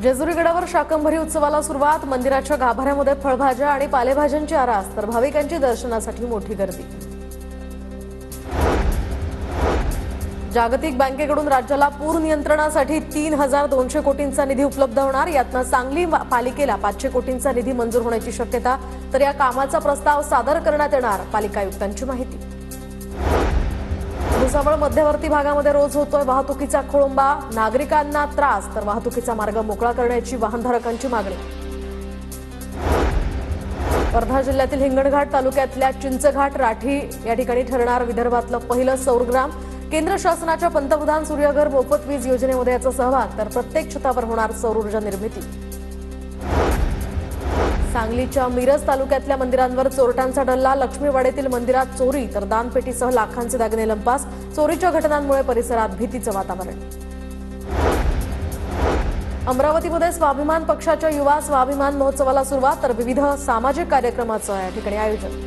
जेजुरी गडावर शाकंभरी उत्सवाला सुरुवात। मंदिराच्या गाभाऱ्यामध्ये फळभाज्या आणि पालेभाज्यांची आरास, तर भाविकांची दर्शनासाठी मोठी गर्दी। जागतिक बँकेकडून राज्याला पूर नियंत्रणासाठी 3200 कोटींचा निधी उपलब्ध होणार। यातनं सांगली पालिकेला 500 कोटींचा निधी मंजूर होण्याची शक्यता। तर या कामाचा प्रस्ताव सादर करण्यात येणार, पालिका आयुक्तांची माहिती। भुसावळ मध्यवर्ती भागामध्ये रोज होतोय वाहतुकीचा खोळंबा, नागरिकांना त्रास, तर वाहतुकीचा मार्ग मोकळा करण्याची वाहनधारकांची मागणी। वर्धा जिल्ह्यातील हिंगणघाट तालुक्यातल्या चिंचघाट राठी या ठिकाणी ठरणार विदर्भातलं पहिलं सौरग्राम। केंद्र शासनाच्या पंतप्रधान सूर्यघर मोफत वीज योजनेमध्ये याचा सहभाग, तर प्रत्येक छतावर होणार सौर ऊर्जा निर्मिती। सांगलीच्या मिरज तालुक्यातल्या मंदिरांवर चोरट्यांचा डल्ला, लक्ष्मीवाडीतील मंदिरात चोरी, तर दानपेटीसह लाखांचे दागिने लंपास। चोरीच्या घटनांमुळे परिसरात भीतीचं वातावरण। अमरावतीमध्ये स्वाभिमान पक्षाच्या युवा स्वाभिमान महोत्सवाला सुरुवात, तर विविध सामाजिक कार्यक्रमाचं या ठिकाणी आयोजन।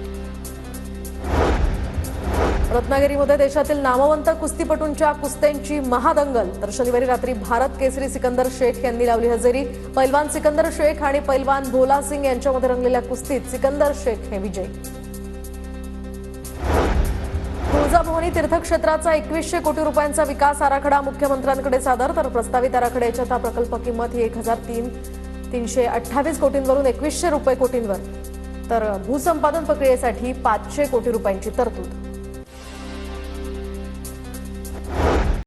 रत्नागिरीमध्ये देशातील नामवंत कुस्तीपटूंच्या कुस्त्यांची महादंगल, तर शनिवारी रात्री भारत केसरी सिकंदर शेख यांनी लावली हजेरी। पैलवान सिकंदर शेख आणि पैलवान भोला सिंग यांच्यामध्ये रंगलेल्या कुस्तीत सिकंदर शेख हे विजयी। तुळजाभवानी तीर्थक्षेत्राचा 2100 कोटी रुपयांचा विकास आराखडा मुख्यमंत्र्यांकडे सादर, तर प्रस्तावित आराखड्याची आता प्रकल्प किंमत ही 1328 कोटींवरून 2100 कोटींवर, तर भूसंपादन प्रक्रियेसाठी 500 कोटी रुपयांची तरतूद।